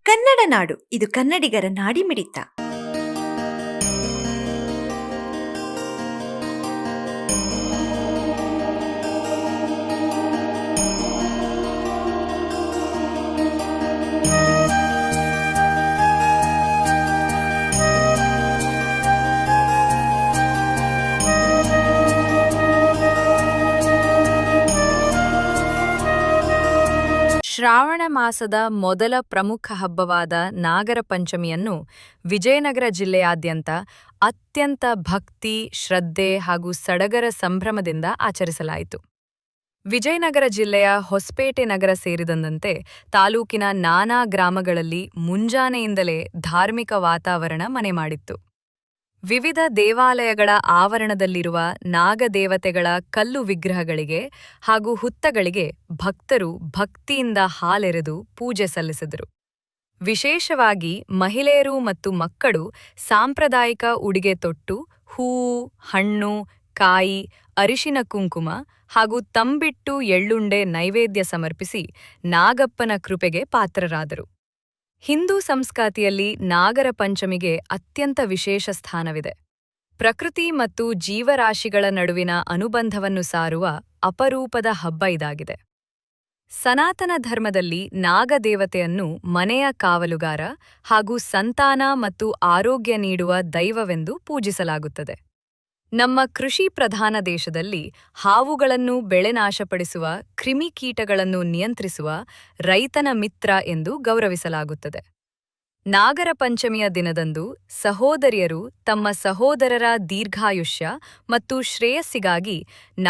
ಕನ್ನಡ ನಾಡು, ಇದು ಕನ್ನಡಿಗರ ನಾಡಿಮಿಡಿತ. ಶ್ರಾವಣ ಮಾಸದ ಮೊದಲ ಪ್ರಮುಖ ಹಬ್ಬವಾದ ನಾಗರ ಪಂಚಮಿಯನ್ನು ವಿಜಯನಗರ ಜಿಲ್ಲೆಯಾದ್ಯಂತ ಅತ್ಯಂತ ಭಕ್ತಿ, ಶ್ರದ್ಧೆ ಹಾಗೂ ಸಡಗರ ಸಂಭ್ರಮದಿಂದ ಆಚರಿಸಲಾಯಿತು. ವಿಜಯನಗರ ಜಿಲ್ಲೆಯ ಹೊಸಪೇಟೆ ನಗರ ಸೇರಿದಂತೆ ತಾಲೂಕಿನ ನಾನಾ ಗ್ರಾಮಗಳಲ್ಲಿ ಮುಂಜಾನೆಯಿಂದಲೇ ಧಾರ್ಮಿಕ ವಾತಾವರಣ ಮನೆಮಾಡಿತ್ತು. ವಿವಿಧ ದೇವಾಲಯಗಳ ಆವರಣದಲ್ಲಿರುವ ನಾಗದೇವತೆಗಳ ಕಲ್ಲು ವಿಗ್ರಹಗಳಿಗೆ ಹಾಗೂ ಹುತ್ತಗಳಿಗೆ ಭಕ್ತರು ಭಕ್ತಿಯಿಂದ ಹಾಲೆರೆದು ಪೂಜೆ ಸಲ್ಲಿಸಿದರು. ವಿಶೇಷವಾಗಿ ಮಹಿಳೆಯರು ಮತ್ತು ಮಕ್ಕಳು ಸಾಂಪ್ರದಾಯಿಕ ಉಡುಗೆ ತೊಟ್ಟು ಹೂವು, ಹಣ್ಣು, ಕಾಯಿ, ಅರಿಶಿನ ಕುಂಕುಮ ಹಾಗೂ ತಂಬಿಟ್ಟು ಎಳ್ಳುಂಡೆ ನೈವೇದ್ಯ ಸಮರ್ಪಿಸಿ ನಾಗಪ್ಪನ ಕೃಪೆಗೆ ಪಾತ್ರರಾದರು. ಹಿಂದೂ ಸಂಸ್ಕೃತಿಯಲ್ಲಿ ನಾಗರ ಪಂಚಮಿಗೆ ಅತ್ಯಂತ ವಿಶೇಷ ಸ್ಥಾನವಿದೆ. ಪ್ರಕೃತಿ ಮತ್ತು ಜೀವರಾಶಿಗಳ ನಡುವಿನ ಅನುಬಂಧವನ್ನು ಸಾರುವ ಅಪರೂಪದ ಹಬ್ಬ ಇದಾಗಿದೆ. ಸನಾತನ ಧರ್ಮದಲ್ಲಿ ನಾಗದೇವತೆಯನ್ನು ಮನೆಯ ಕಾವಲುಗಾರ ಹಾಗೂ ಸಂತಾನ ಮತ್ತು ಆರೋಗ್ಯ ನೀಡುವ ದೈವವೆಂದು ಪೂಜಿಸಲಾಗುತ್ತದೆ. ನಮ್ಮ ಕೃಷಿ ಪ್ರಧಾನ ದೇಶದಲ್ಲಿ ಹಾವುಗಳನ್ನು ಬೆಳೆ ನಾಶಪಡಿಸುವ, ಕ್ರಿಮಿಕೀಟಗಳನ್ನು ನಿಯಂತ್ರಿಸುವ ರೈತನ ಮಿತ್ರ ಎಂದು ಗೌರವಿಸಲಾಗುತ್ತದೆ. ನಾಗರ ಪಂಚಮಿಯ ದಿನದಂದು ಸಹೋದರಿಯರು ತಮ್ಮ ಸಹೋದರರ ದೀರ್ಘಾಯುಷ್ಯ ಮತ್ತು ಶ್ರೇಯಸ್ಸಿಗಾಗಿ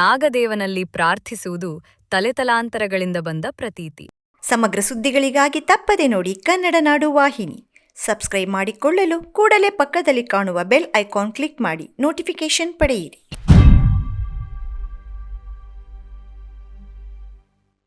ನಾಗದೇವನಲ್ಲಿ ಪ್ರಾರ್ಥಿಸುವುದು ತಲೆತಲಾಂತರಗಳಿಂದ ಬಂದ ಪ್ರತೀತಿ. ಸಮಗ್ರ ಸುದ್ದಿಗಳಿಗಾಗಿ ತಪ್ಪದೆ ನೋಡಿ ಕನ್ನಡ ನಾಡು ವಾಹಿನಿ. ಸಬ್ಸ್ಕ್ರೈಬ್ ಮಾಡಿಕೊಳ್ಳಲು ಕೂಡಲೇ ಪಕ್ಕದಲ್ಲಿ ಕಾಣುವ ಬೆಲ್ ಐಕಾನ್ ಕ್ಲಿಕ್ ಮಾಡಿ ನೋಟಿಫಿಕೇಶನ್ ಪಡೆಯಿರಿ.